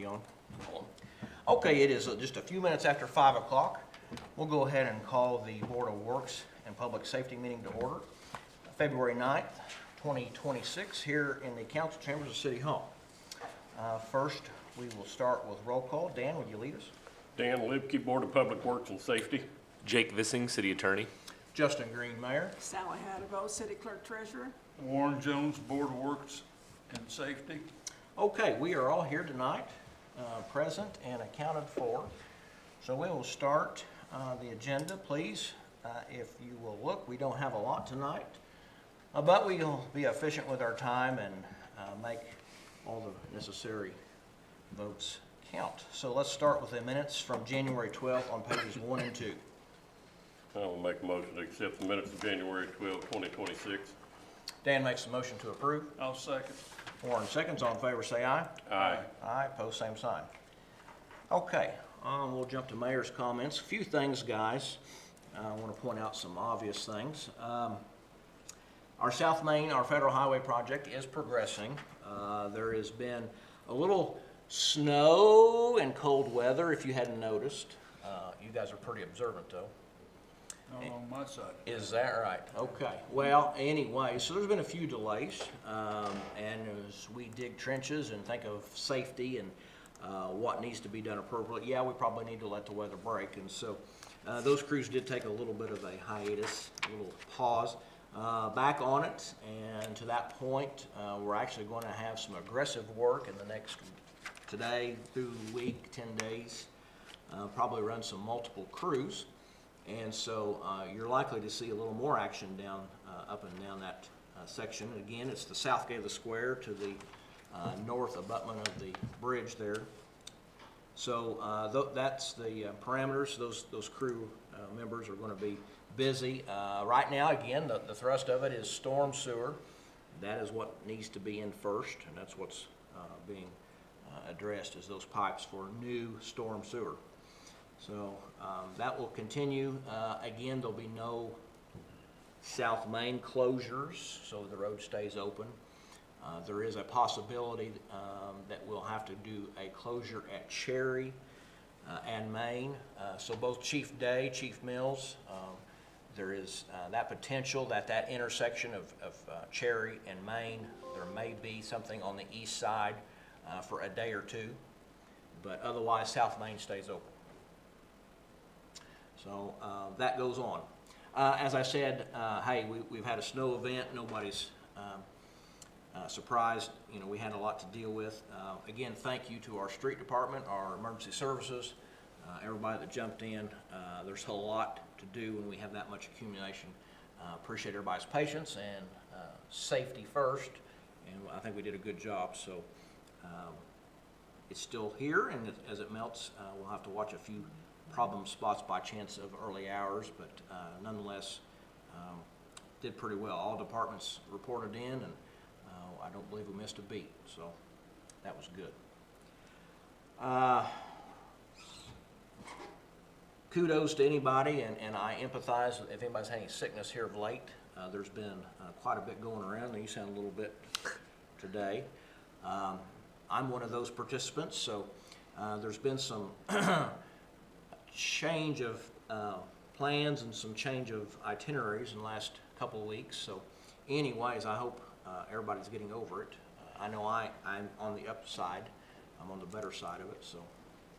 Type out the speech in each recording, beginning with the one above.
already on? Okay, it is just a few minutes after 5 o'clock. We'll go ahead and call the Board of Works and Public Safety meeting to order. February 9th, 2026, here in the council chambers of City Hall. First, we will start with roll call. Dan, would you lead us? Dan Libke, Board of Public Works and Safety. Jake Vissing, City Attorney. Justin Green, Mayor. Sally Hadabo, City Clerk Treasurer. Warren Jones, Board of Works and Safety. Okay, we are all here tonight, present and accounted for. So we will start the agenda, please. If you will look, we don't have a lot tonight, but we'll be efficient with our time and make all the necessary votes count. So let's start with the minutes from January 12th on pages 1 and 2. I will make a motion to accept the minutes of January 12, 2026. Dan makes a motion to approve. I'll second. Warren seconds. All in favor say aye. Aye. Aye, pose same sign. Okay, we'll jump to mayor's comments. A few things, guys. I want to point out some obvious things. Our South Main, our federal highway project is progressing. There has been a little snow and cold weather, if you hadn't noticed. You guys are pretty observant, though. Not on my side. Is that right? Okay. Well, anyway, so there's been a few delays, and as we dig trenches and think of safety and what needs to be done appropriately, yeah, we probably need to let the weather break. And so those crews did take a little bit of a hiatus, a little pause. Back on it, and to that point, we're actually going to have some aggressive work in the next, today through the week, 10 days, probably run some multiple crews. And so you're likely to see a little more action down, up and down that section. And again, it's the south gate of the square to the north abutment of the bridge there. So that's the parameters. Those crew members are going to be busy. Right now, again, the thrust of it is storm sewer. That is what needs to be in first, and that's what's being addressed, is those pipes for new storm sewer. So that will continue. Again, there'll be no South Main closures, so the road stays open. There is a possibility that we'll have to do a closure at Cherry and Main. So both Chief Day, Chief Mills, there is that potential that intersection of Cherry and Main, there may be something on the east side for a day or two, but otherwise South Main stays open. So that goes on. As I said, hey, we've had a snow event. Nobody's surprised. You know, we had a lot to deal with. Again, thank you to our street department, our emergency services, everybody that jumped in. There's a lot to do when we have that much accumulation. Appreciate everybody's patience and safety first, and I think we did a good job. So it's still here, and as it melts, we'll have to watch a few problem spots by chance of early hours, but nonetheless did pretty well. All departments reported in, and I don't believe we missed a beat, so that was good. Kudos to anybody, and I empathize if anybody's had any sickness here of late. There's been quite a bit going around, and you sound a little bit today. I'm one of those participants, so there's been some change of plans and some change of itineraries in the last couple of weeks. So anyways, I hope everybody's getting over it. I know I'm on the upside. I'm on the better side of it. So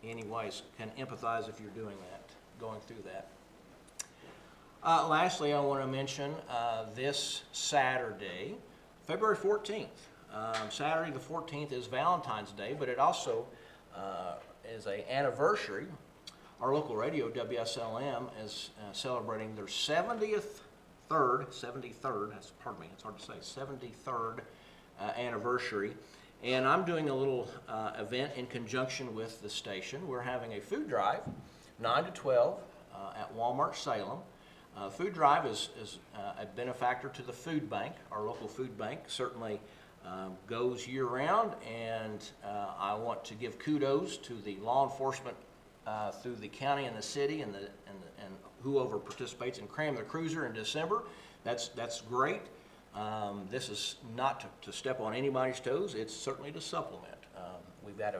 anyways, can empathize if you're doing that, going through that. Lastly, I want to mention this Saturday, February 14th. Saturday the 14th is Valentine's Day, but it also is an anniversary. Our local radio, WSLM, is celebrating their 73rd, pardon me, it's hard to say, 73rd anniversary. And I'm doing a little event in conjunction with the station. We're having a food drive, 9 to 12, at Walmart Salem. Food drive is a benefactor to the food bank. Our local food bank certainly goes year-round, and I want to give kudos to the law enforcement through the county and the city and whoever participates in Cram the Cruiser in December. That's great. This is not to step on anybody's toes. It's certainly to supplement. We've got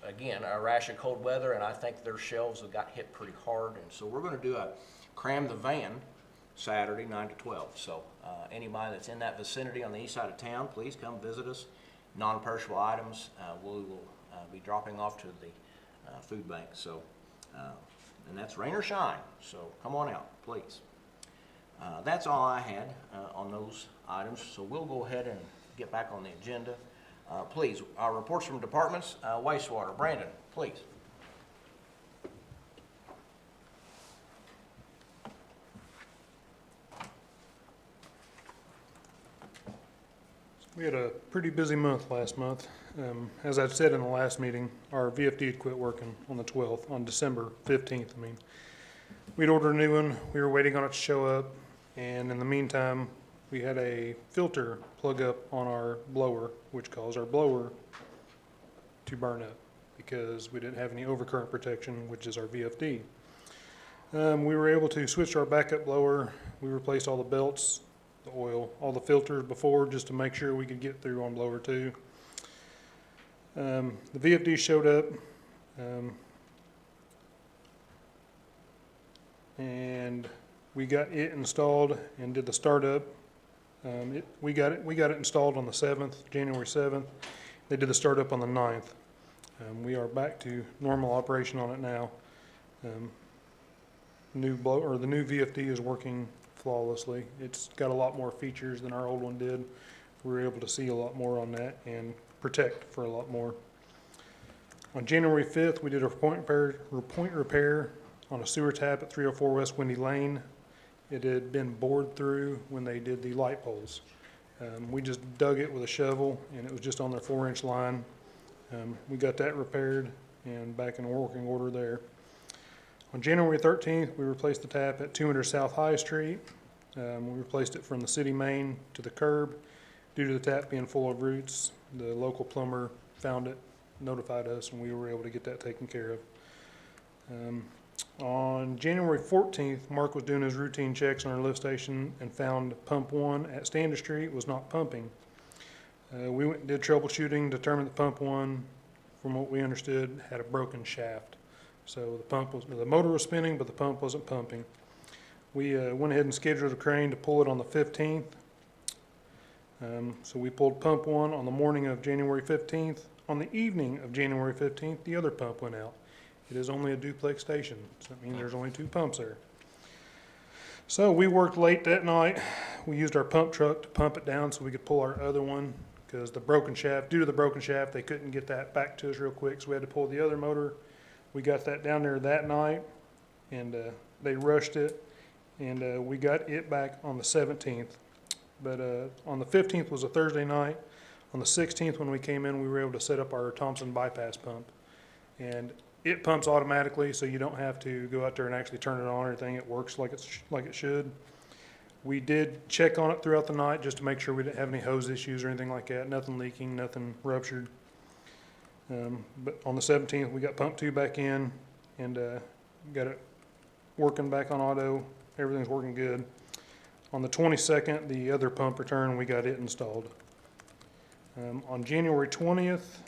again, a rash of cold weather, and I think their shelves have got hit pretty hard. And so we're going to do a cram the van Saturday 9 to 12. So anybody that's in that vicinity on the east side of town, please come visit us. Non-perishable items we will be dropping off to the food bank. So, and that's rain or shine. So come on out, please. That's all I had on those items. So we'll go ahead and get back on the agenda. Please, our reports from departments, wastewater. Brandon, please. We had a pretty busy month last month. As I said in the last meeting, our VFD had quit working on the 12th, on December 15th. We'd ordered a new one. We were waiting on it to show up. And in the meantime, we had a filter plug up on our blower, which caused our blower to burn up because we didn't have any overcurrent protection, which is our VFD. We were able to switch to our backup blower. We replaced all the belts, the oil, all the filters before, just to make sure we could get through on blower 2. The VFD showed up, and we got it installed and did the startup. We got it installed on the 7th, January 7th. They did the startup on the 9th. We are back to normal operation on it now. The new VFD is working flawlessly. It's got a lot more features than our old one did. We were able to see a lot more on that and protect for a lot more. On January 5th, we did a point repair on a sewer tap at 304 West Windy Lane. It had been bored through when they did the light poles. We just dug it with a shovel, and it was just on their 4-inch line. We got that repaired and back in working order there. On January 13th, we replaced the tap at 200 South High Street. We replaced it from the city main to the curb. Due to the tap being full of roots, the local plumber found it, notified us, and we were able to get that taken care of. On January 14th, Mark was doing his routine checks on our lift station and found pump 1 at Standish Street was not pumping. We went and did troubleshooting, determined that pump 1, from what we understood, had a broken shaft. So the motor was spinning, but the pump wasn't pumping. We went ahead and scheduled a crane to pull it on the 15th. So we pulled pump 1 on the morning of January 15th. On the evening of January 15th, the other pump went out. It is only a duplex station, so that means there's only 2 pumps there. So we worked late that night. We used our pump truck to pump it down so we could pull our other one, because due to the broken shaft, they couldn't get that back to us real quick, so we had to pull the other motor. We got that down there that night, and they rushed it, and we got it back on the 17th. But on the 15th was a Thursday night. On the 16th, when we came in, we were able to set up our Thompson bypass pump. And it pumps automatically, so you don't have to go out there and actually turn it on or anything. It works like it should. We did check on it throughout the night just to make sure we didn't have any hose issues or anything like that. Nothing leaking, nothing ruptured. But on the 17th, we got pump 2 back in and got it working back on auto. Everything's working good. On the 22nd, the other pump returned, we got it installed. On January 20th,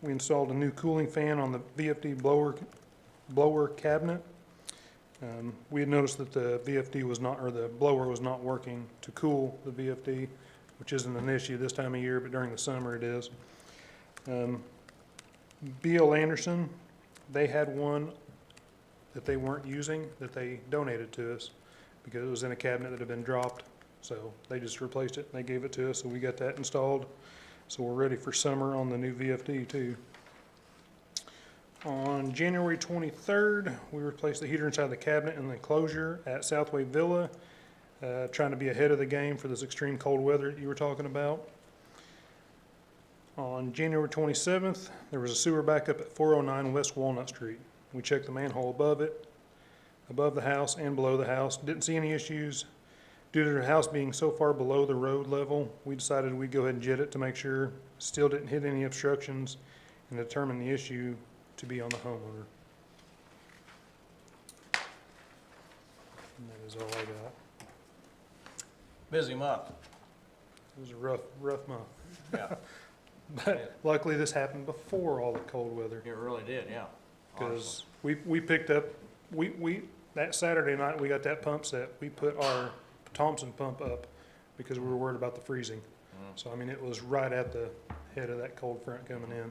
we installed a new cooling fan on the VFD blower cabinet. We had noticed that the VFD was not, or the blower was not working to cool the VFD, which isn't an issue this time of year, but during the summer it is. B.L. Anderson, they had one that they weren't using that they donated to us because it was in a cabinet that had been dropped. So they just replaced it and they gave it to us, so we got that installed. So we're ready for summer on the new VFD too. On January 23rd, we replaced the heater inside the cabinet and the enclosure at Southway Villa, trying to be ahead of the game for this extreme cold weather that you were talking about. On January 27th, there was a sewer backup at 409 West Walnut Street. We checked the manhole above it, above the house and below the house. Didn't see any issues. Due to the house being so far below the road level, we decided we'd go ahead and jet it to make sure. Still didn't hit any obstructions and determine the issue to be on the homeowner. And that is all I got. Busy month. It was a rough month. Yeah. But luckily, this happened before all the cold weather, It really did, yeah. because we picked up, that Saturday night, we got that pump set. We put our Thompson pump up because we were worried about the freezing. So, I mean, it was right at the head of that cold front coming in.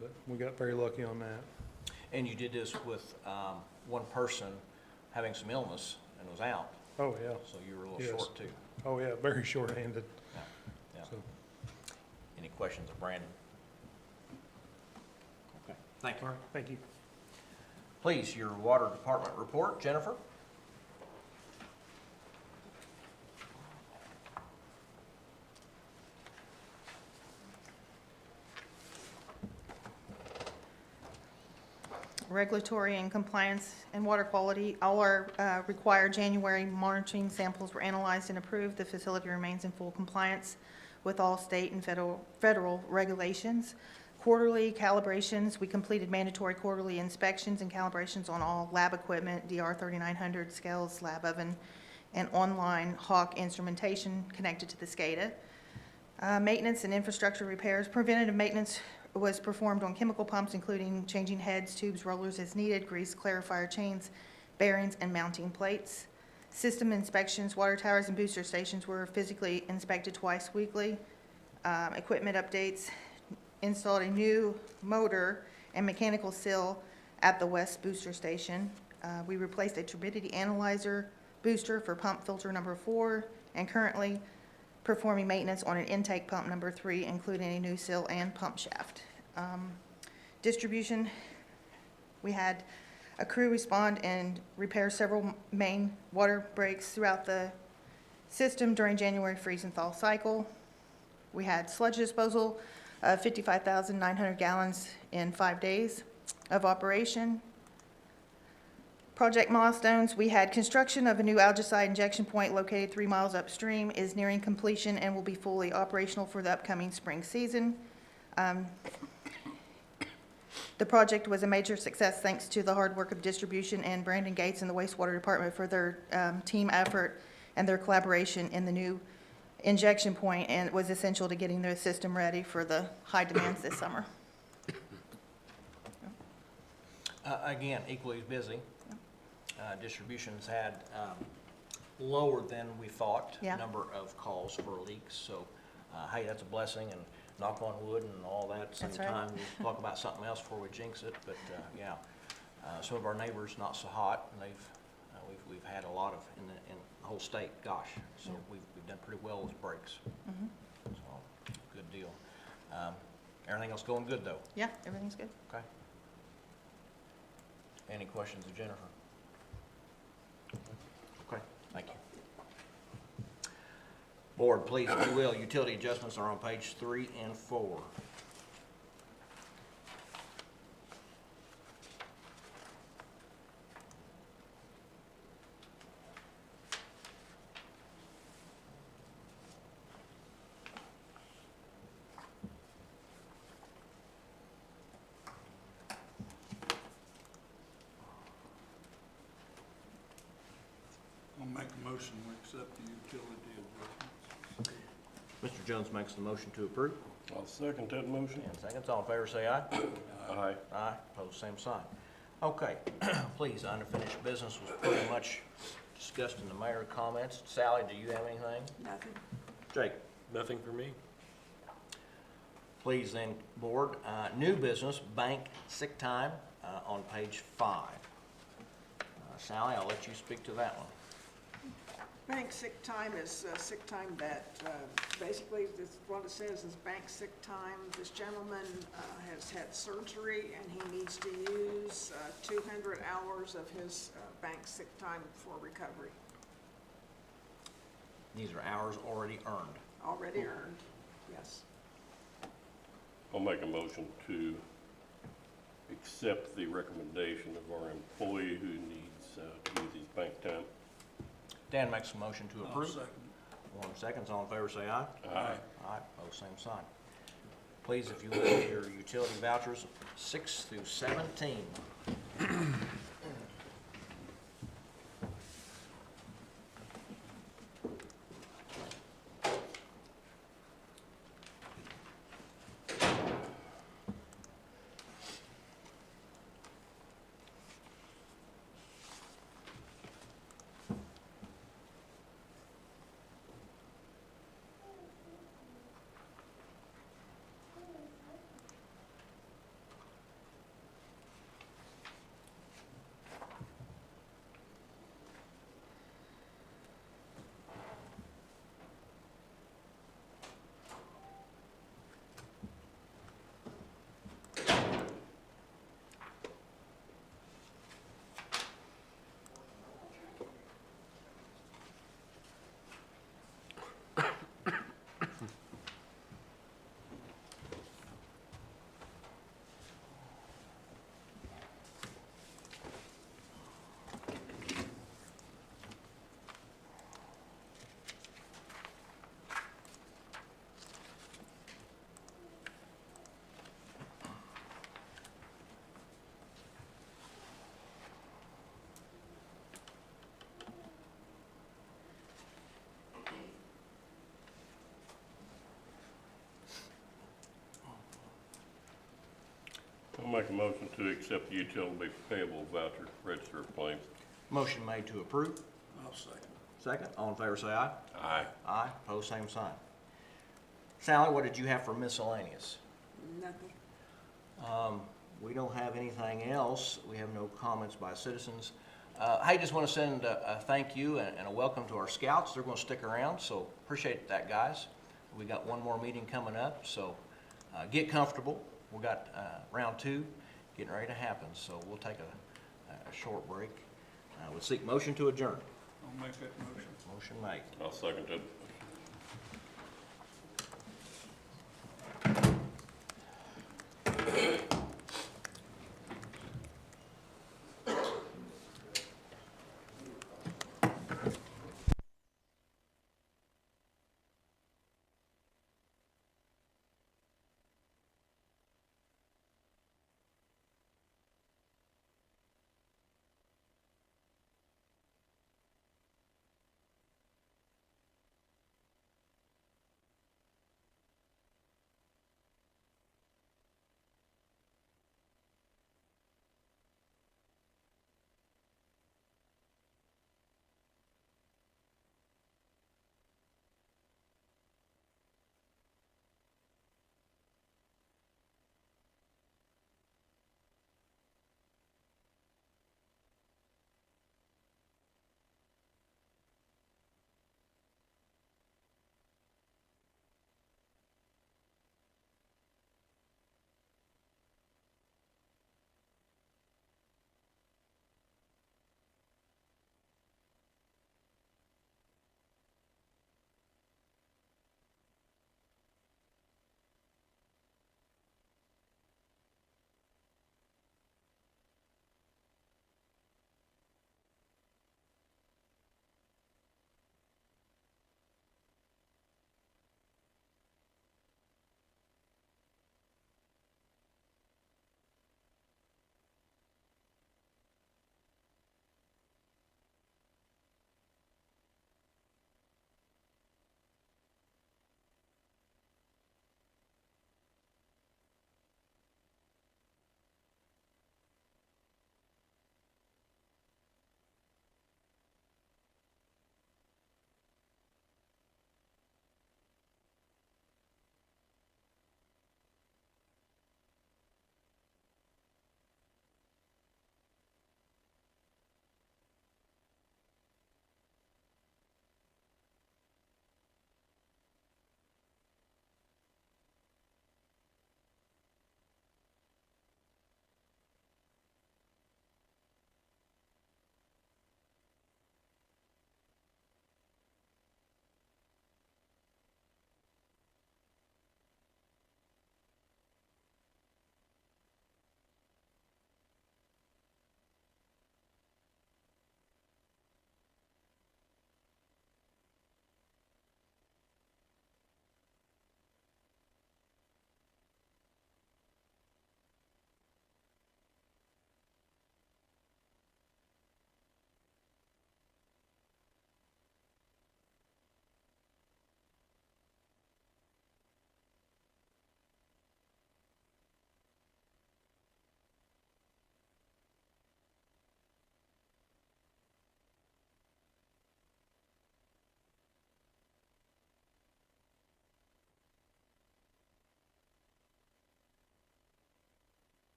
But we got very lucky on that. And you did this with one person having some illness and was out, Oh, yeah. so you were a little Yes. short too. Oh, yeah, very short-handed. Yeah. So, Any questions of Brandon? Okay, thank you. all right, thank you. Please, your water department report, Jennifer? Regulatory and compliance and water quality. All our required January monitoring samples were analyzed and approved. The facility remains in full compliance with all state and federal regulations. Quarterly calibrations, we completed mandatory quarterly inspections and calibrations on all lab equipment, DR 3900 scales, lab oven, and online Hawk instrumentation connected to the SCADA. Maintenance and infrastructure repairs. Preventative maintenance was performed on chemical pumps, including changing heads, tubes, rollers as needed, grease, clarifier chains, bearings, and mounting plates. System inspections, water towers and booster stations were physically inspected twice weekly. Equipment updates, installed a new motor and mechanical seal at the west booster station. We replaced a turbidity analyzer booster for pump filter number 4, and currently performing maintenance on an intake pump number 3, including a new seal and pump shaft. Distribution, we had a crew respond and repair several main water breaks throughout the system during January freeze and thaw cycle. We had sludge disposal of 55,900 gallons in 5 days of operation. Project milestones, we had construction of a new algicide injection point located 3 miles upstream is nearing completion and will be fully operational for the upcoming spring season. The project was a major success thanks to the hard work of distribution and Brandon Gates and the wastewater department for their team effort and their collaboration in the new injection point, and it was essential to getting the system ready for the high demands this summer. Again, equally as busy. Distribution's had lower than we thought Yeah. number of calls for leaks, so, hey, that's a blessing, and knock on wood and all that at the same That's right. time. We'll talk about something else before we jinx it, but, yeah. Some of our neighbors not so hot, and we've had a lot of, in the whole state, gosh, so we've done pretty well with breaks. So, good deal. Everything else going good, though? Yeah, everything's good. Okay. Any questions of Jennifer? Okay, thank you. Board, please, if you will, utility adjustments are on page 3 and 4. I'll make a motion, we accept the utility adjustments. Mr. Jones makes the motion to approve, I'll second that motion. and seconds, all in favor say aye. Aye. Aye, opposed, same sign. Okay, please, unfinished business was pretty much discussed in the mayor comments. Sally, do you have anything? Nothing. Jake? Nothing for me. Please then, board, new business, bank sick time, on page 5. Sally, I'll let you speak to that one. Bank sick time is sick time that, basically, this, what it says is bank sick time. This gentleman has had surgery and he needs to use 200 hours of his bank sick time for recovery, These are hours already earned. already earned, yes. I'll make a motion to accept the recommendation of our employee who needs to use his bank time. Dan makes a motion to I'll approve. second. 1 second, all in favor say aye. Aye. Aye, opposed, same sign. Please, if you will, your utility vouchers 6 through 17. make a motion to accept the utility payable voucher register of claims. Motion made to approve. I'll second. Second, all in favor say aye. Aye. Aye, pose same sign. Sally, what did you have for miscellaneous? Nothing. We don't have anything else. We have no comments by citizens. I just want to send a thank you and a welcome to our scouts. They're going to stick around, so appreciate that, guys. We got one more meeting coming up, so get comfortable. We got round 2 getting ready to happen, so we'll take a short break. We'll seek motion to adjourn. I'll make that motion. Motion made. I'll second that.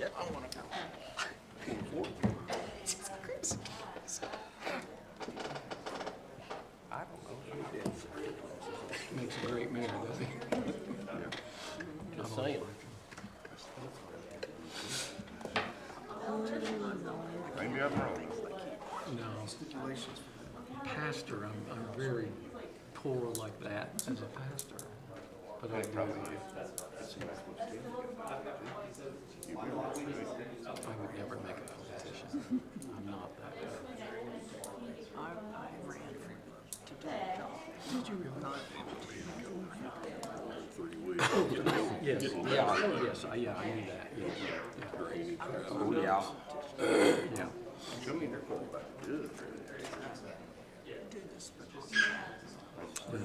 I wanna go. Makes a great mayor, doesn't he? Just saying. Maybe I'm wrong. No. Pastor, I'm very poor like that as a pastor. But I do. I would never make a politician. I'm not that good. I ran for, to do the job. Did you not? Yes, yeah, yes, I knew that, yeah. Oh, yeah. Yeah. Show me your quarterback. Good. Do this for Well,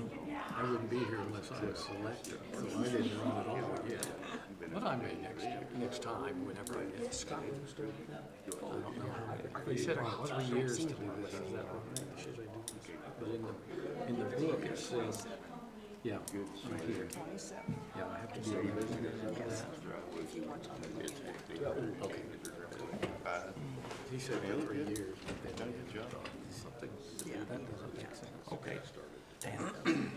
I wouldn't be here unless I was selected, so I didn't run at all yet. But I may next time, whenever I get. I don't know. They said I got 3 years to do this, is that right? But in the book, it says, yeah, right here. Yeah, I have to be a resident of that. Okay. He said 3 years, but then something, that doesn't make sense. Okay. Damn.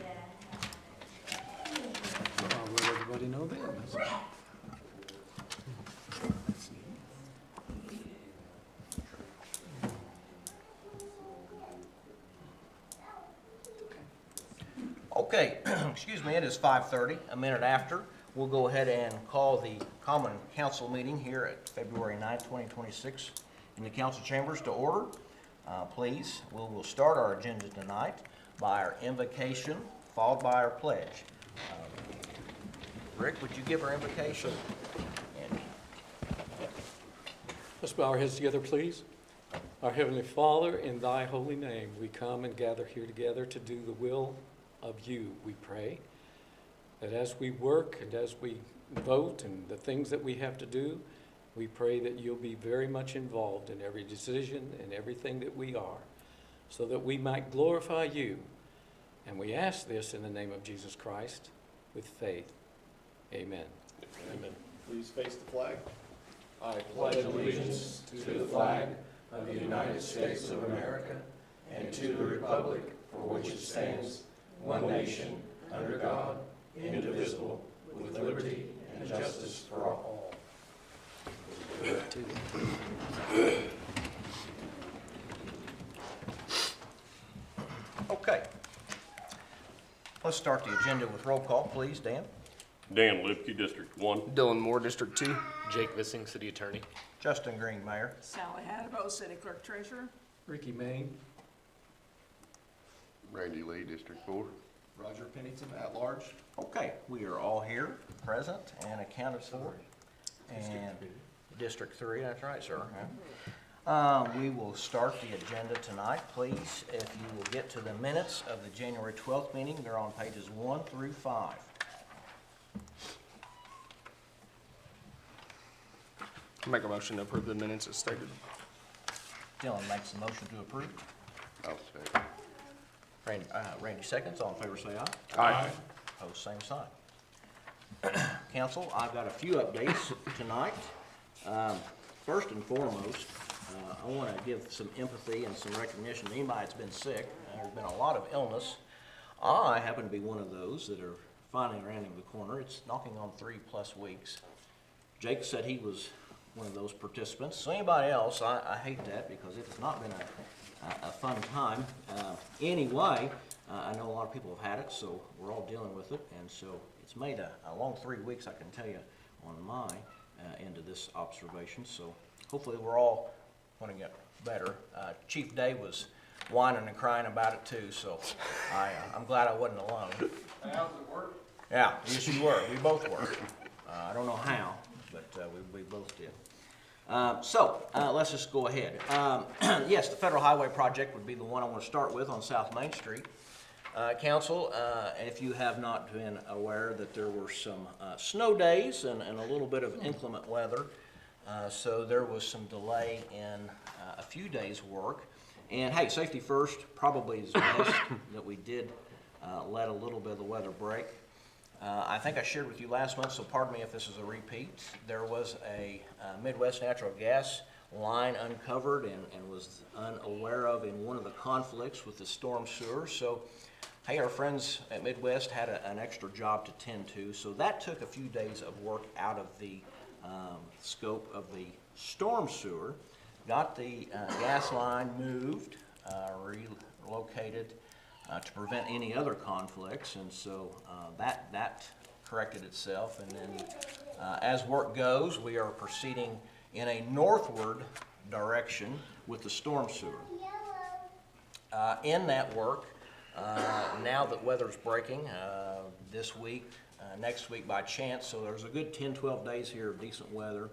I'll let everybody know then. Okay, excuse me, it is 5:30, a minute after. We'll go ahead and call the common council meeting here at February 9, 2026 in the council chambers to order. Please, we'll start our agenda tonight by our invocation, followed by our pledge. Rick, would you give our invocation? And Let's bow our heads together, please. Our Heavenly Father, in Thy holy name, we come and gather here together to do the will of You, we pray. That as we work and as we vote and the things that we have to do, we pray that You'll be very much involved in every decision and everything that we are, so that we might glorify You. And we ask this in the name of Jesus Christ with faith. Amen. Amen. Please face the flag. I pledge allegiance to the flag of the United States of America and to the republic for which it stands, one nation, under God, indivisible, with liberty and justice for all. Okay. Let's start the agenda with roll call, please. Dan? Dan Lipke, District 1. Dylan Moore, District 2. Jake Vissing, City Attorney. Justin Green, Mayor. Sally Hatabo, City Clerk Treasurer. Ricky Maine. Randy Lee, District 4. Roger Pennington, at large. Okay, we are all here, present and accounted for. And District 3, that's right, sir. We will start the agenda tonight, please. If you will get to the minutes of the January 12th meeting, they're on pages 1 through 5. Make a motion to approve the minutes as stated. Dylan makes the motion to approve. I'll say. Randy seconds. All in favor, say aye. Aye. Opposed, same sign. Council, I've got a few updates tonight. First and foremost, I want to give some empathy and some recognition to anybody that's been sick. There's been a lot of illness. I happen to be one of those that are finally rounding the corner. It's knocking on 3+ weeks. Jake said he was one of those participants. So anybody else, I hate that because it has not been a fun time. Anyway, I know a lot of people have had it, so we're all dealing with it. And so it's made a long 3 weeks, I can tell you, on my end of this observation. So hopefully we're all going to get better. Chief Day was whining and crying about it too, so I'm glad I wasn't alone. How's it work? Yeah, yes you were. We both were. I don't know how, but we both did. So let's just go ahead. Yes, the Federal Highway Project would be the one I want to start with on South Main Street. Council, if you have not been aware that there were some snow days and a little bit of inclement weather, so there was some delay in a few days' work. And hey, safety first probably is best that we did let a little bit of the weather break. I think I shared with you last month, so pardon me if this is a repeat. There was a Midwest natural gas line uncovered and was unaware of in one of the conflicts with the storm sewer. So, hey, our friends at Midwest had an extra job to tend to. So that took a few days of work out of the scope of the storm sewer. Got the gas line moved, relocated to prevent any other conflicts, and so that corrected itself. And then as work goes, we are proceeding in a northward direction with the storm sewer. In that work, now that weather's breaking this week, next week by chance, so there's a good 10-12 days here of decent weather.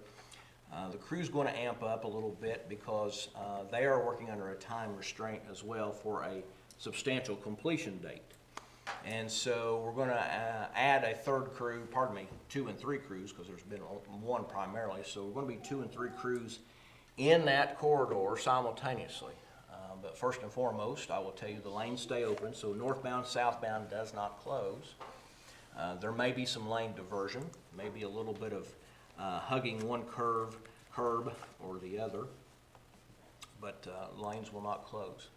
The crew's going to amp up a little bit because they are working under a time restraint as well for a substantial completion date. And so we're going to add a third crew, 2 and 3 crews, because there's been one primarily. So we're going to be 2 and 3 crews in that corridor simultaneously. But first and foremost, I will tell you the lanes stay open, so northbound, southbound does not close. There may be some lane diversion, maybe a little bit of hugging one curb or the other, but lanes will not close.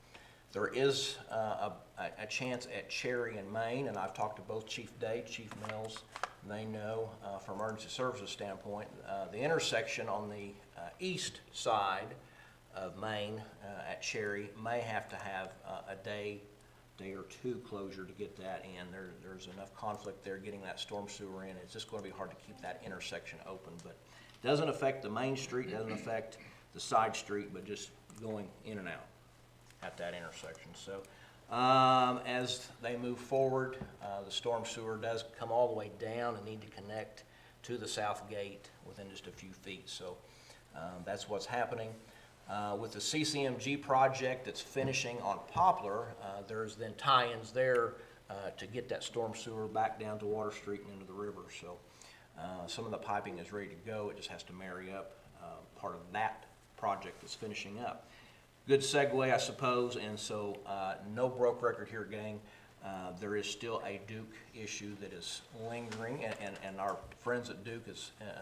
There is a chance at Cherry and Main, and I've talked to both Chief Day, Chief Mills. They know from emergency services standpoint, the intersection on the east side of Main at Cherry may have to have a day or two closure to get that in. There's enough conflict there getting that storm sewer in. It's just going to be hard to keep that intersection open, but it doesn't affect the main street, doesn't affect the side street, but just going in and out at that intersection. So as they move forward, the storm sewer does come all the way down and need to connect to the south gate within just a few feet. So that's what's happening. With the CCMG project that's finishing on Poplar, there's then tie-ins there to get that storm sewer back down to Water Street and into the river. So some of the piping is ready to go. It just has to marry up part of that project that's finishing up. Good segue, I suppose, and so no broke record here, gang. There is still a Duke issue that is lingering, and our friends at Duke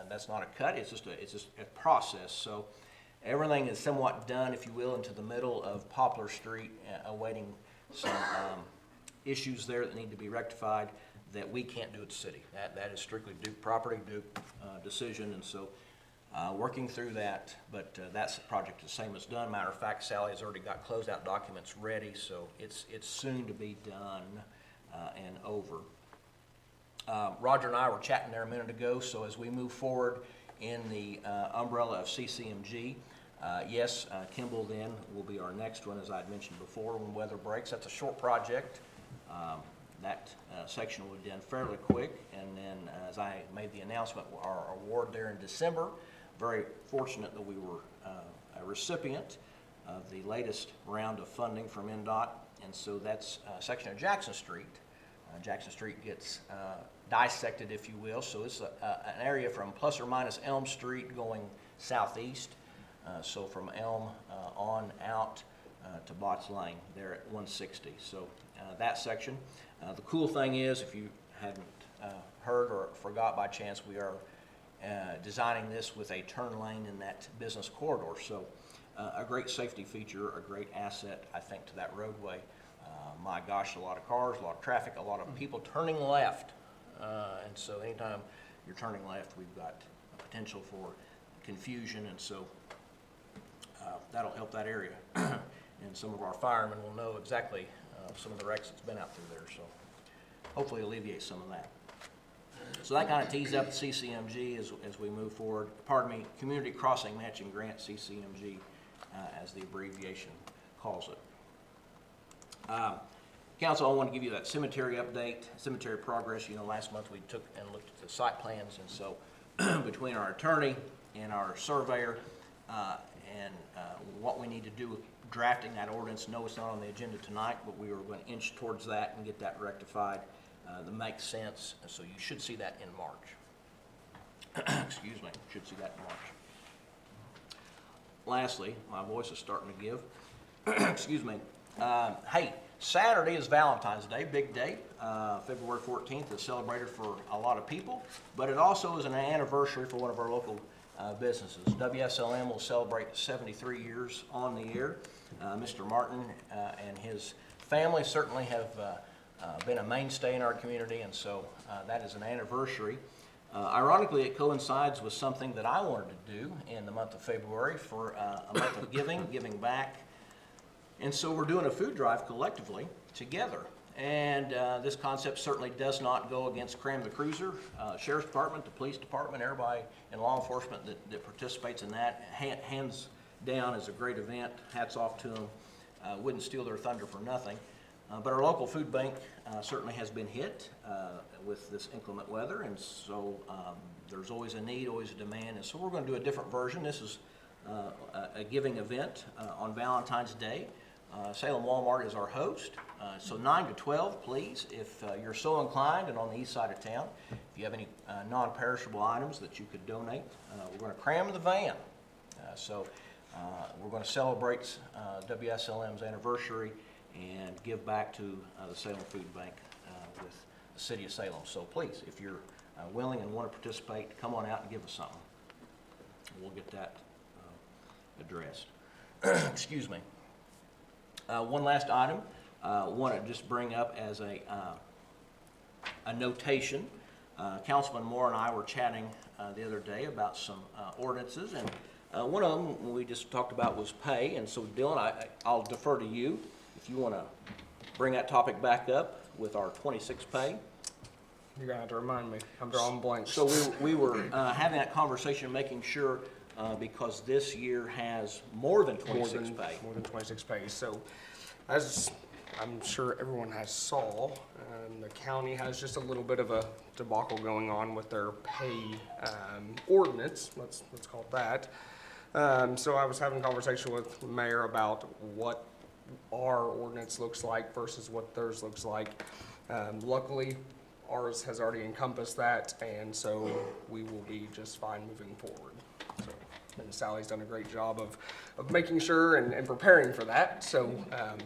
that's not a cut. It's just a process. So everything is somewhat done, if you will, into the middle of Poplar Street, awaiting some issues there that need to be rectified that we can't do at the city. That is strictly Duke property, Duke decision, and so working through that, but that's the project the same as done. Matter of fact, Sally has already got closeout documents ready, so it's soon to be done and over. Roger and I were chatting there a minute ago, so as we move forward in the umbrella of CCMG, yes, Kimball then will be our next one, as I had mentioned before, when weather breaks. That's a short project. That section will be done fairly quick, and then as I made the announcement, our award there in December, very fortunate that we were a recipient of the latest round of funding from NDOT, and so that's a section of Jackson Street. Jackson Street gets dissected, if you will, so it's an area from plus or minus Elm Street going southeast, so from Elm on out to Botts Lane there at 160. So that section. The cool thing is, if you hadn't heard or forgot by chance, we are designing this with a turn lane in that business corridor. So a great safety feature, a great asset, I think, to that roadway. My gosh, a lot of cars, a lot of traffic, a lot of people turning left. And so anytime you're turning left, we've got a potential for confusion, and so that'll help that area. And some of our firemen will know exactly some of the wrecks that's been out through there, so hopefully alleviate some of that. So that kind of tees up CCMG as we move forward. Pardon me, Community Crossing Matching Grant, CCMG, as the abbreviation calls it. Council, I want to give you that cemetery update, cemetery progress. You know, last month we took and looked at the site plans, and so between our attorney and our surveyor and what we need to do with drafting that ordinance, no, it's not on the agenda tonight, but we were going to inch towards that and get that rectified. That makes sense, and so you should see that in March. Excuse me, should see that in March. Lastly, my voice is starting to give. Excuse me. Hey, Saturday is Valentine's Day, big day. February 14th is celebrated for a lot of people, but it also is an anniversary for one of our local businesses. WSLM will celebrate 73 years on the air. Mr. Martin and his family certainly have been a mainstay in our community, and so that is an anniversary. Ironically, it coincides with something that I wanted to do in the month of February for a month of giving back. And so we're doing a food drive collectively together. And this concept certainly does not go against Cram the Cruiser, Sheriff's Department, the Police Department, everybody in law enforcement that participates in that. Hands down is a great event. Hats off to them. Wouldn't steal their thunder for nothing. But our local food bank certainly has been hit with this inclement weather, and so there's always a need, always a demand, and so we're going to do a different version. This is a giving event on Valentine's Day. Salem Walmart is our host, so 9 to 12, please, if you're so inclined and on the east side of town. If you have any non-perishable items that you could donate, we're going to cram the van. So we're going to celebrate WSLM's anniversary and give back to the Salem Food Bank with the city of Salem. So please, if you're willing and want to participate, come on out and give us something. We'll get that addressed. Excuse me. One last item I want to just bring up as a notation. Councilman Moore and I were chatting the other day about some ordinances, and one of them we just talked about was pay, and so Dylan, I'll defer to you if you want to bring that topic back up with our 26 pay. You're gonna have to remind me. I'm drawing blanks. So we were having that conversation, making sure, because this year has more than 26 pay. More than 26 pays. So, as I'm sure everyone has saw, the county has just a little bit of a debacle going on with their pay ordinance. Let's call it that. So I was having a conversation with the mayor about what our ordinance looks like versus what theirs looks like. Luckily, ours has already encompassed that, and so we will be just fine moving forward. So, and Sally's done a great job of making sure and preparing for that. So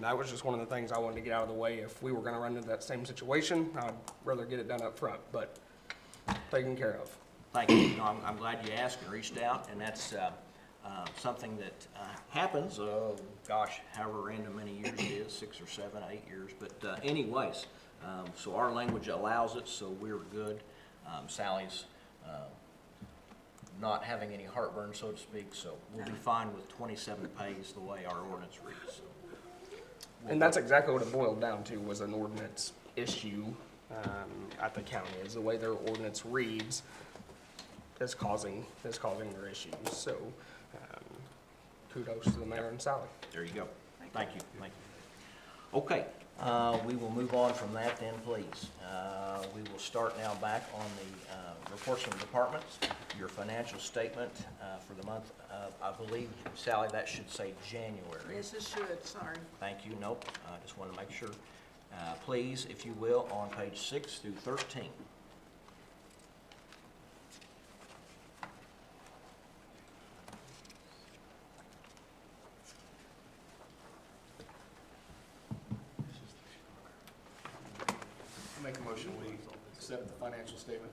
that was just one of the things I wanted to get out of the way. If we were going to run into that same situation, I'd rather get it done up front, but taken care of. Thank you. No, I'm glad you asked and reached out, and that's something that happens, gosh, however random many years it is, 6 or 7, 8 years. But anyways, so our language allows it, so we're good. Sally's not having any heartburn, so to speak, so we'll be fine with 27 pays the way our ordinance reads. So And that's exactly what it boiled down to, was an ordinance issue at the county, is the way their ordinance reads is causing their issues. So kudos to the mayor and Sally. There you go. Thank you. Thank you. Okay, we will move on from that then, please. We will start now back on the reports from the departments. Your financial statement for the month of, I believe, Sally, that should say January. Yes, it should, sorry. Thank you. Nope, I just want to make sure. Please, if you will, on page 6 through 13. Make a motion, we accept the financial statement.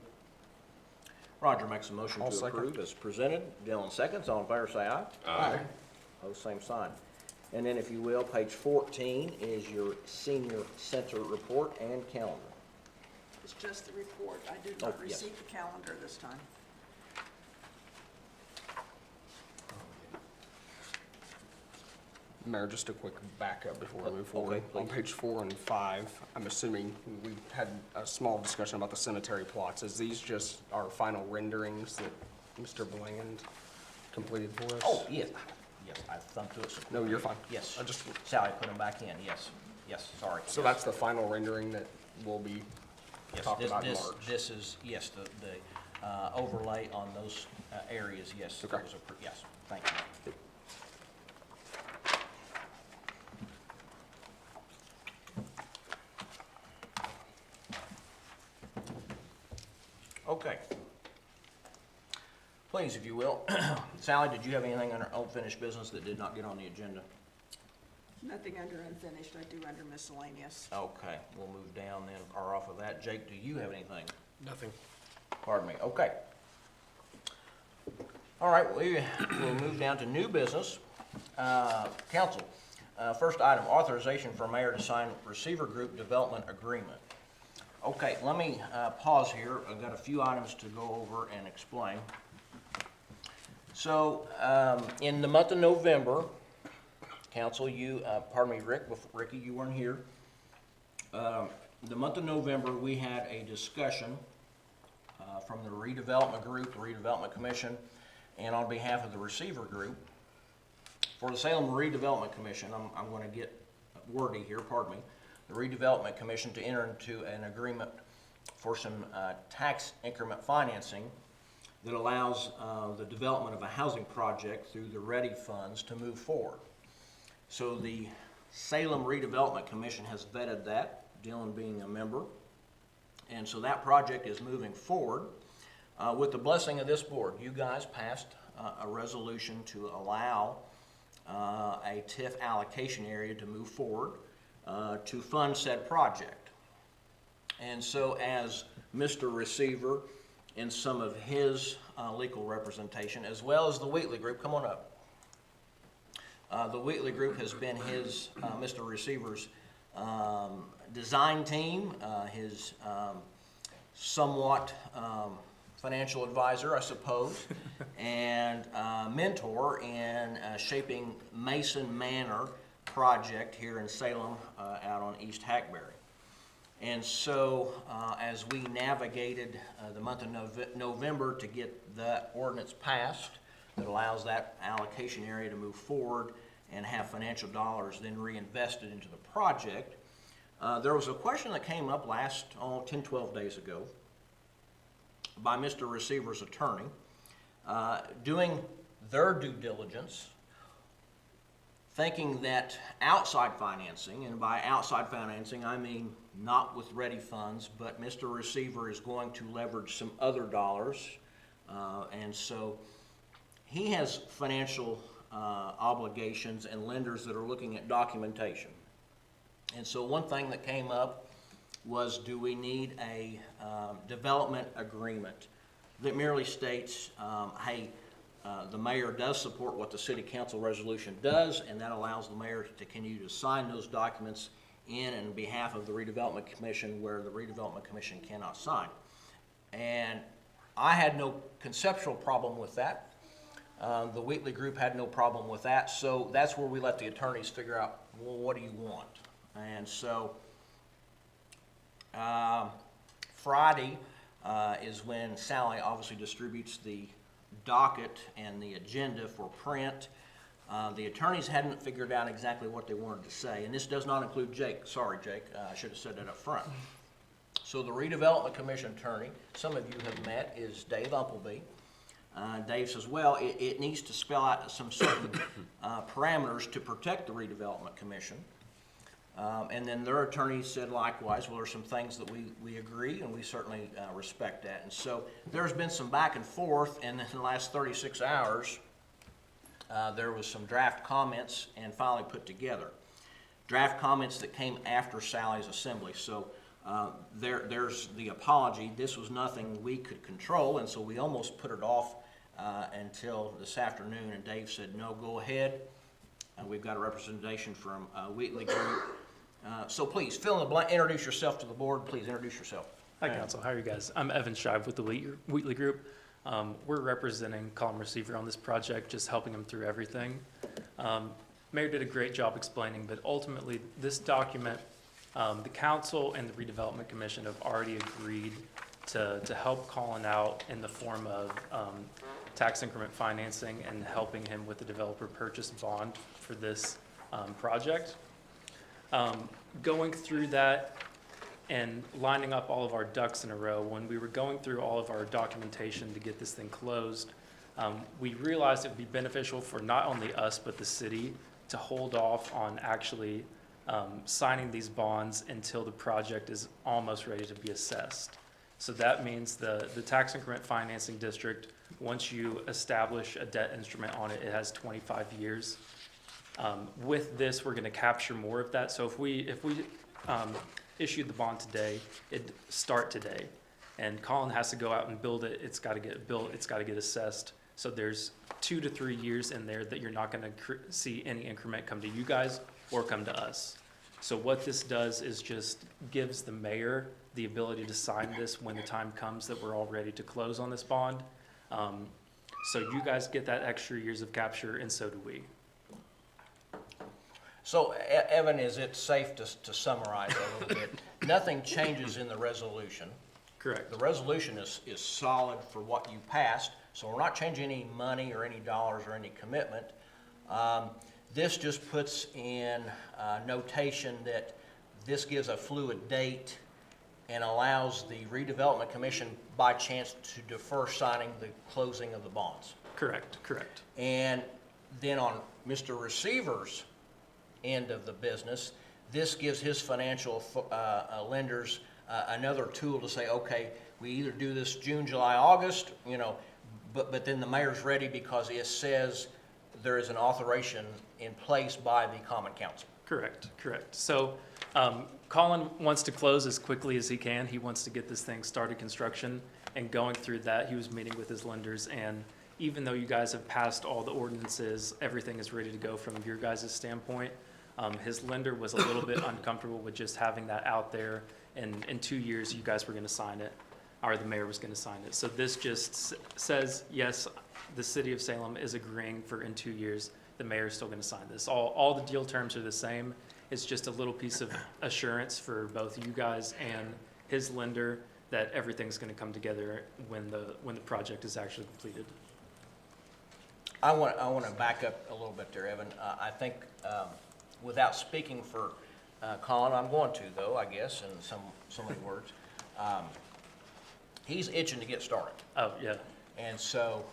Roger makes a motion I'll to second. approve as presented. Dylan seconds. All in favor, say aye. Aye. Opposed, same sign. And then if you will, page 14 is your senior center report and calendar. It's just the report. I did Oh, not yes. receive the calendar this time. Mayor, just a quick backup before we move Okay, forward. On please. page 4 and 5, I'm assuming we had a small discussion about the cemetery plots. Is these just our final renderings that Mr. Bland completed for us? Oh, yes. Yes, I thumbed through it. So No, you're fine. yes. I just, Sally put them back in. Yes. Yes, sorry. so Yes. that's the final rendering that will be Yes, talked about in this, March? this is, yes, the overlay on those areas, yes. Okay. those are yes, thank you. Okay. Please, if you will. Sally, did you have anything under unfinished business that did not get on the agenda? Nothing under unfinished, I do under miscellaneous. Okay, we'll move down then, or off of that. Jake, do you have anything? Nothing. Pardon me, okay. All right, we'll move down to new business. Council, first item, authorization for mayor to sign receiver group development agreement. Okay, let me pause here. I've got a few items to go over and explain. So, in the month of November, Council, pardon me, Ricky, you weren't here. The month of November, we had a discussion from the redevelopment group, the redevelopment commission, and on behalf of the receiver group, for the Salem Redevelopment Commission, I'm going to get wordy here, pardon me, the Redevelopment Commission to enter into an agreement for some tax increment financing that allows the development of a housing project through the READY funds to move forward. So the Salem Redevelopment Commission has vetted that, Dylan being a member, and so that project is moving forward. With the blessing of this board, you guys passed a resolution to allow a TIF allocation area to move forward to fund said project. And so as Mr. Receiver and some of his legal representation, as well as the Wheatley Group, come on up. The Wheatley Group has been his, Mr. Receiver's design team, his somewhat financial advisor, I suppose, and mentor in shaping Mason Manor project here in Salem out on East Hackberry. And so as we navigated the month of November to get that ordinance passed that allows that allocation area to move forward and have financial dollars then reinvested into the project, there was a question that came up last 10, 12 days ago by Mr. Receiver's attorney, doing their due diligence, thinking that outside financing, and by outside financing I mean not with ready funds, but Mr. Receiver is going to leverage some other dollars, and so he has financial obligations and lenders that are looking at documentation. And so one thing that came up was, do we need a development agreement that merely states, hey, the mayor does support what the city council resolution does, and that allows the mayor to continue to sign those documents in and behalf of the redevelopment commission where the redevelopment commission cannot sign. And I had no conceptual problem with that. The Wheatley Group had no problem with that, so that's where we let the attorneys figure out, well, what do you want? And so Friday is when Sally obviously distributes the docket and the agenda for print. The attorneys hadn't figured out exactly what they wanted to say, and this does not include Jake. Sorry, Jake, I should have said that up front. So the Redevelopment Commission attorney, some of you have met, is Dave Umpleby. Dave says, well, it needs to spell out some certain parameters to protect the Redevelopment Commission. And then their attorney said likewise, well, there's some things that we agree, and we certainly respect that. And so there's been some back and forth, and in the last 36 hours, there was some draft comments and finally put together. Draft comments that came after Sally's assembly. So there's the apology. This was nothing we could control, and so we almost put it off until this afternoon, and Dave said, no, go ahead. We've got a representation from Wheatley Group. So please, fill in the blank, introduce yourself to the board. Please introduce yourself. Hi, Council. How are you guys? I'm Evan Shive with the Wheatley Group. We're representing Column Receiver on this project, just helping him through everything. Mayor did a great job explaining, but ultimately, this document, the council and the Redevelopment Commission have already agreed to help Colin out in the form of tax increment financing and helping him with the developer purchase bond for this project. Going through that and lining up all of our ducks in a row, when we were going through all of our documentation to get this thing closed, we realized it would be beneficial for not only us but the city to hold off on actually signing these bonds until the project is almost ready to be assessed. So that means the tax increment financing district, once you establish a debt instrument on it, it has 25 years With this, we're gonna capture more of that. So if we issued the bond today, it'd start today. And Colin has to go out and build it. It's gotta get built, it's gotta get assessed. So there's 2 to 3 years in there that you're not gonna see any increment come to you guys or come to us. So what this does is just gives the mayor the ability to sign this when the time comes that we're all ready to close on this bond. So you guys get that extra years of capture, and so do we. So, Evan, is it safe to summarize a little bit? Nothing changes in the resolution. Correct. The resolution is solid for what you passed, so we're not changing any money or any dollars or any commitment. This just puts in notation that this gives a fluid date and allows the redevelopment commission by chance to defer signing the closing of the bonds. Correct, correct. And then on Mr. Receiver's end of the business, this gives his financial lenders another tool to say, okay, we either do this June, July, August, you know, but then the mayor's ready because it says there is an authorization in place by the common council. Correct, correct. So Colin wants to close as quickly as he can. He wants to get this thing started construction, and going through that, he was meeting with his lenders, and even though you guys have passed all the ordinances, everything is ready to go from your guys' standpoint. His lender was a little bit uncomfortable with just having that out there, and in 2 years, you guys were gonna sign it, or the mayor was gonna sign it. So this just says, yes, the city of Salem is agreeing for in 2 years, the mayor is still gonna sign this. All the deal terms are the same. It's just a little piece of assurance for both you guys and his lender that everything's gonna come together when the project is actually completed. I want to back up a little bit there, Evan. I think without speaking for Colin, I'm going to though, I guess, in so many words. He's itching to get started. Oh, yeah. And so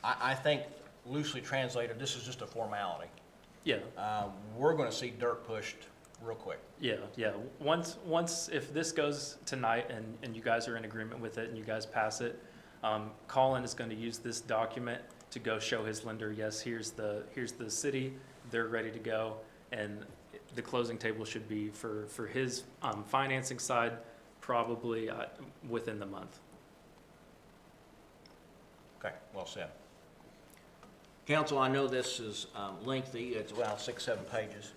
I think loosely translated, this is just a formality. Yeah. We're going to see dirt pushed real quick. Yeah, yeah. Once, if this goes tonight and you guys are in agreement with it and you guys pass it, Colin is going to use this document to go show his lender, yes, here's the city, they're ready to go, and the closing table should be for his financing side, probably within the month. Okay, well said. Council, I know this is lengthy. It's about 6-7 pages.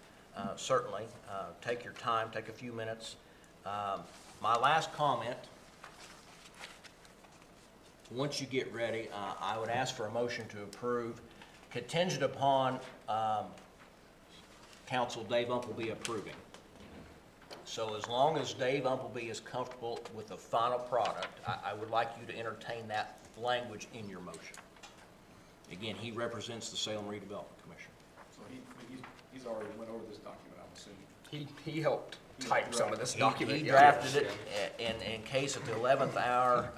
Certainly, take your time, take a few minutes. My last comment, once you get ready, I would ask for a motion to approve contingent upon Council Dave Umpleby approving. So as long as Dave Umpleby is comfortable with the final product, I would like you to entertain that language in your motion. Again, he represents the Salem Redevelopment Commission. So he's already went over this document, I'm assuming. He helped type some of this document. He yeah. drafted it in case at the 11th hour,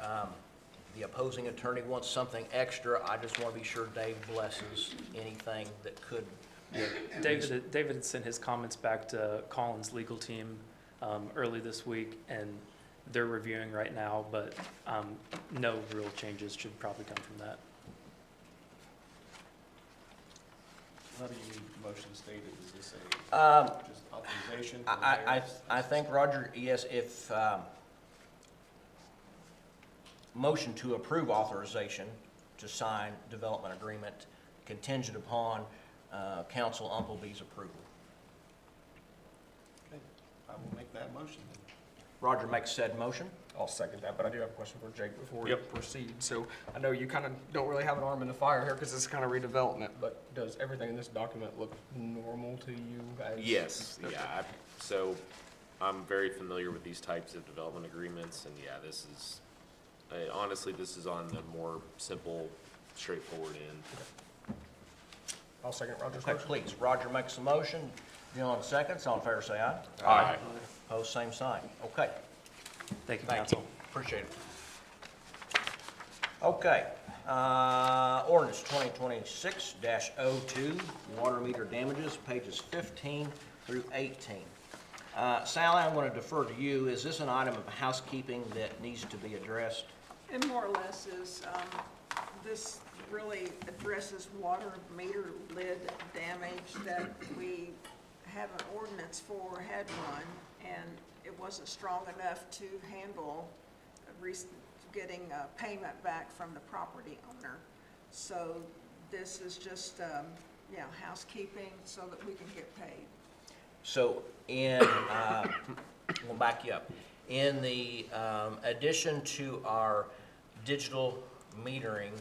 the opposing attorney wants something extra. I just want to be sure Dave blesses anything that could. Yeah. David had sent his comments back to Colin's legal team early this week, and they're reviewing right now, but no real changes should probably come from that. How do you need the motion stated? Is this a just authorization? for the mayor? I think, Roger, yes, if motion to approve authorization to sign development agreement contingent upon Council Umpleby's approval. Okay, I will make that motion then. Roger makes said motion. I'll second that, but I do have a question for Jake before we proceed. So I know you kind of don't really have an arm in the fire here because it's kind of redevelopment, but does everything in this document look normal to you guys? Yes, Okay. yeah, so I'm very familiar with these types of development agreements, and yeah, this is, honestly, this is on the more simple, straightforward end. I'll second Roger's Okay, motion. please. Roger makes the motion. Dylan seconds. All in favor, say aye. Aye. Opposed, same sign. Okay. Thank you, Thank council. you. Appreciate it. Okay. Ordinance 2026-02, water meter damages, pages 15 through 18. Sally, I'm going to defer to you. Is this an item of housekeeping that needs to be addressed? It more or less is, this really addresses water meter lid damage that we have an ordinance for, had one, and it wasn't strong enough to handle getting payment back from the property owner. So this is just, housekeeping so that we can get paid. So we'll back you up. In the addition to our digital metering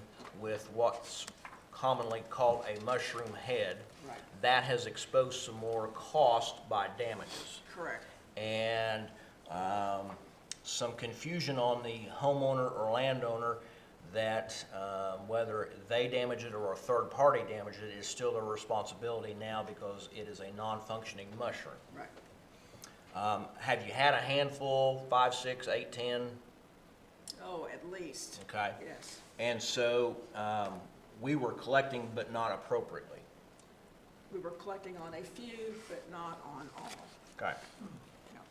with what's commonly called a mushroom head, Right. that has exposed some more cost by damages. Correct. And some confusion on the homeowner or landowner that whether they damage it or a third party damage it is still their responsibility now because it is a non-functioning mushroom. Right. Have you had a handful, 5, 6, 8, 10? Oh, at least. Okay. Yes. And so we were collecting but not appropriately. We were collecting on a few, but not on all. Okay. No.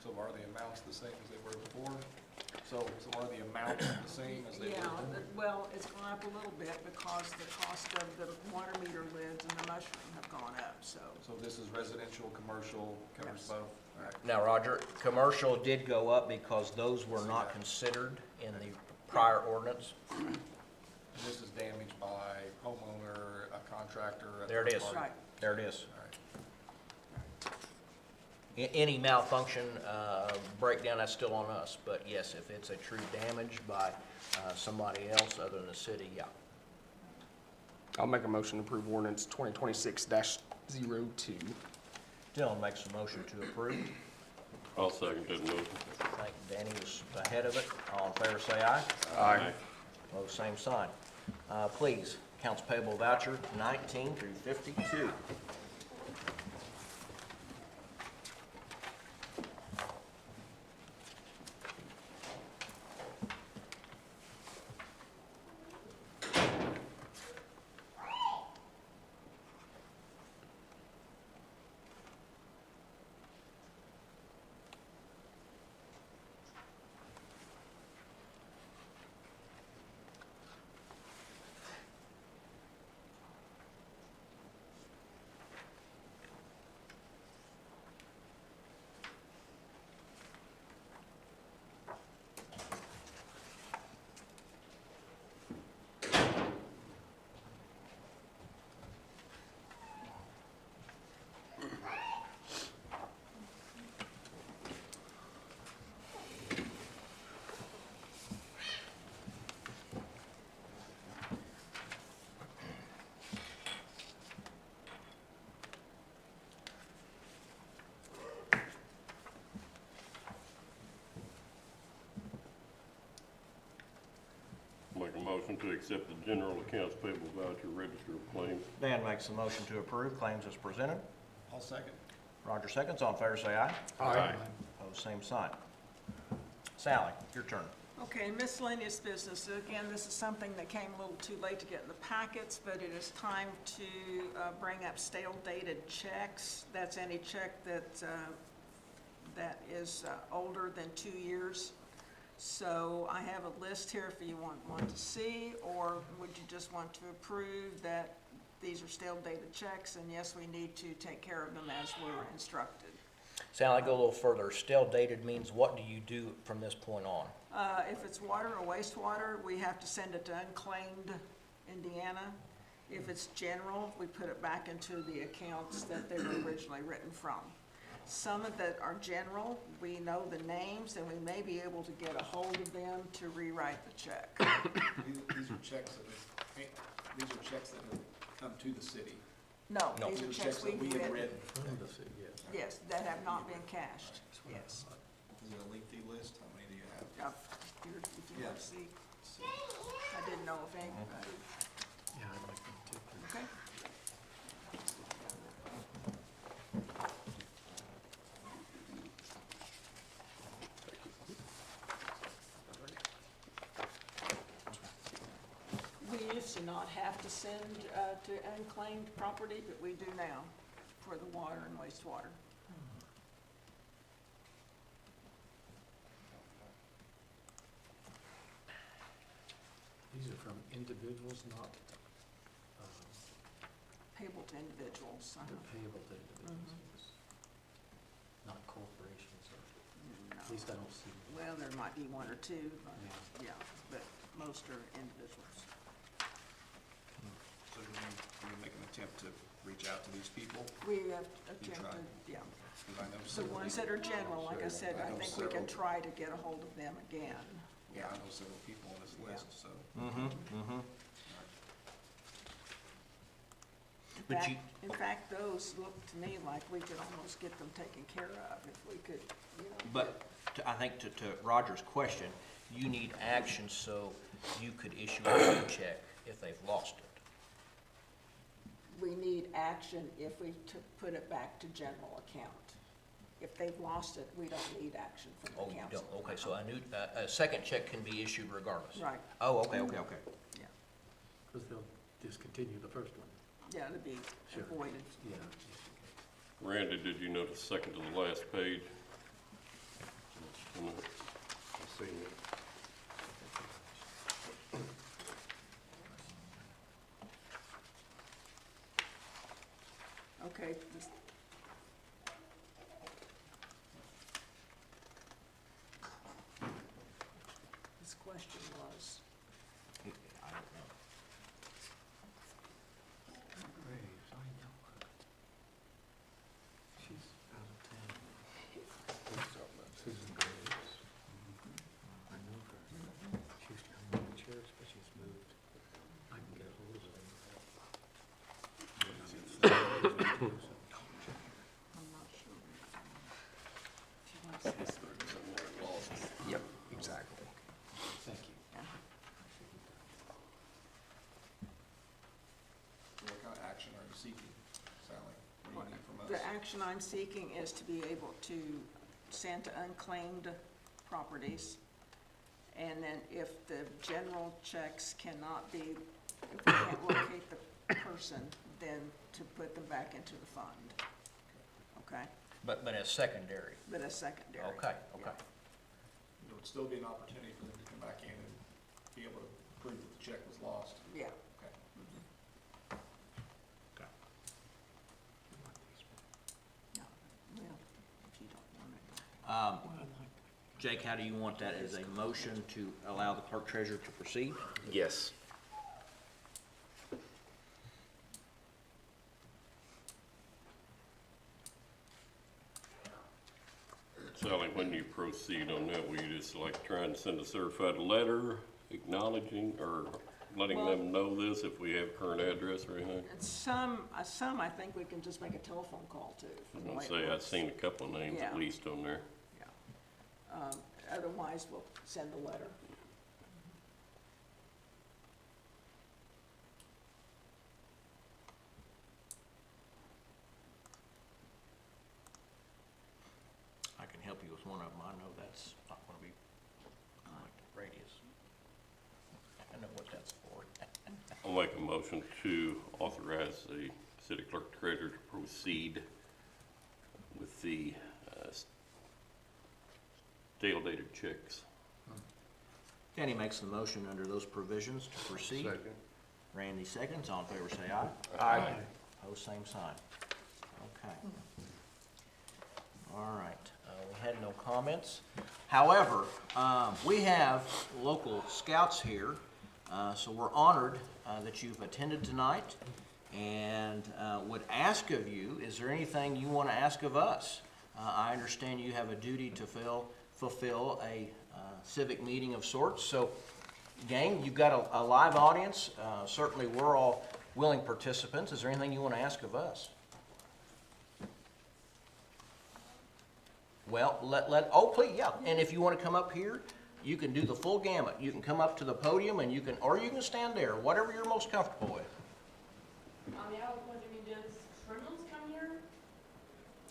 So are the amounts the same as they were before? So are the amounts the same as they were Yeah, before? well, it's gone up a little bit because the cost of the water meter lids and the mushroom have gone up, so. So this is residential, commercial, covers Yes. both? All right. Now, Roger, commercial did go up because those were not considered in the prior ordinance. And this is damaged by homeowner, a contractor? a There it third is. party? Right. There it is. All right. Any malfunction breakdown, that's still on us. But yes, if it's a true damage by somebody else other than the city, yeah. I'll make a motion to approve ordinance 2026-02. Dylan makes a motion to approve. I'll second that motion. I think Danny was ahead of it. All in favor, say aye. Aye. Opposed, same sign. Please, accounts payable voucher 19 through 52. Make a motion to accept the general accounts payable voucher register of claims. Dan makes a motion to approve claims as presented. I'll second. Roger seconds. All in favor, say aye. Aye. Opposed, same sign. Sally, your turn. Okay, miscellaneous business. Again, this is something that came a little too late to get in the packets, but it is time to bring up stale dated checks. That's any check that is older than 2 years. So I have a list here if you want to see, or would you just want to approve that these are stale dated checks, and yes, we need to take care of them as we're instructed. Sally, go a little further. Stale dated means what do you do from this point on? If it's water or wastewater, we have to send it to unclaimed Indiana. If it's general, we put it back into the accounts that they were originally written from. Some of that are general, we know the names, and we may be able to get a hold of them to rewrite the check. These are checks that have come to the city. No, No. these are checks we've that we have written. read. Yes, that have not been cashed, yes. Is it a lengthy list? How many do you have? If you want to Yes. see, I didn't know if anybody, Yeah, I'd like them to. okay? We used to not have to send to unclaimed property, but we do now for the water and wastewater. These are from individuals, not Payable to individuals. they're payable to individuals, not corporations, or No. at least I don't see. Well, there might be one or two, but, Yeah. yeah, but most are individuals. So do we make an attempt to reach out to these people? We have You tried. attempted, yeah. Because I know The several ones people. that are general, like I said, I I know think we can several. try to get a hold of them again. Yeah, I know several people on this list, so. But you, In fact, those look to me like we could almost get them taken care of if we could, you know. but I think to Roger's question, you need action so you could issue a new check if they've lost it. We need action if we put it back to general account. If they've lost it, we don't need action from Oh, the you council. don't, okay, so a second check can be issued regardless? Right, Oh, okay. yeah, Because they'll discontinue the first one. yeah, to be Sure. avoided. Yeah. Randy, did you notice second to the last page? I seen it. Okay, this question was, I don't know. Graves, I know her. She's out of town. Susan Graves. I know her. She used to come to the church, but she's moved. I can get a hold of her. I'm not sure. She wants this. Yep, exactly. Thank you. What kind of action are you seeking, Sally? What do you need from us? The action I'm seeking is to be able to send to unclaimed properties. And then if the general checks cannot be, if we can't locate the person, then to put them back into the fund. Okay? But as secondary? But as secondary. Okay. There would still be an opportunity for them to come back in and be able to prove that the check was lost. Yeah. Okay. No, well, if you don't want it. Jake, how do you want that? As a motion to allow the clerk treasurer to proceed? Yes. Sally, when you proceed on that, will you just like try and send a certified letter acknowledging or letting Well- them know this if we have current address or anything? And some I think we can just make a telephone call to. I'm gonna say, I've seen a couple of names at Yeah. least on there. Yeah. Otherwise, we'll send a letter. I can help you with one of them. I know that's not gonna be like radius. I know what that's for. I'll make a motion to authorize the city clerk treasurer to proceed with the stale dated checks. Kenny makes the motion under those provisions to proceed. Second. Randy seconds. All in favor, say aye. Aye. Opposed, same sign. Okay. All right, we had no comments. However, we have local scouts here, so we're honored that you've attended tonight, and would ask of you, is there anything you want to ask of us? I understand you have a duty to fulfill a civic meeting of sorts, so gang, you've got a live audience. Certainly, we're all willing participants. Is there anything you want to ask of us? Well, oh, please, yeah, and if you want to come up here, you can do the full gamut. You can come up to the podium and or you can stand there, whatever you're most comfortable with. Yeah, I was wondering, does criminals come here?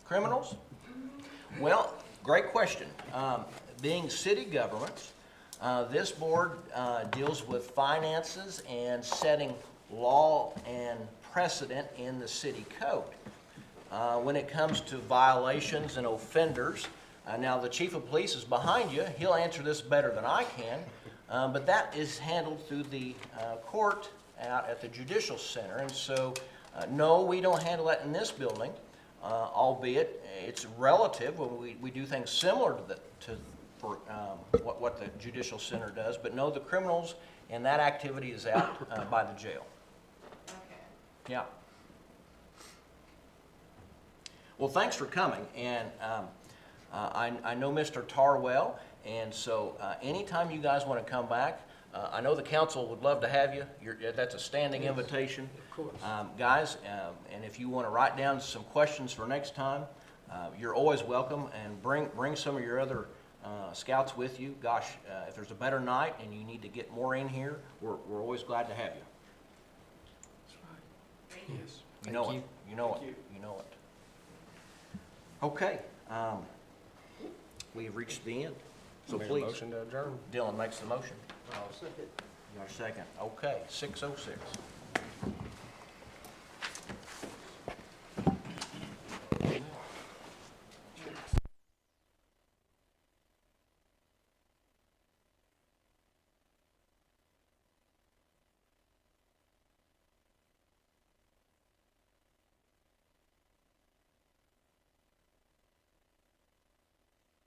Criminals? Well, great question. Being city government, this board deals with finances and setting law and precedent in the city code. When it comes to violations and offenders, now the chief of police is behind you. He'll answer this better than I can. but that is handled through the court out at the Judicial Center. And so, no, we don't handle that in this building, albeit it's relative. We do things similar to what the Judicial Center does, but no, the criminals and that activity is out by the jail. Okay. Yeah. Well, thanks for coming, and I know Mr. Tar well, and so anytime you guys want to come back, I know the council would love to have you. That's a standing invitation. Of course. Guys, and if you want to write down some questions for next time, you're always welcome, and bring some of your other scouts with you. Gosh, if there's a better night and you need to get more in here, we're always glad to have you. That's right. Yes. You know it. You know it. You know it. Okay. We have reached the end. So Make a please, motion to adjourn. Dylan makes the motion. I'll second. You got a second? Okay, 6:06.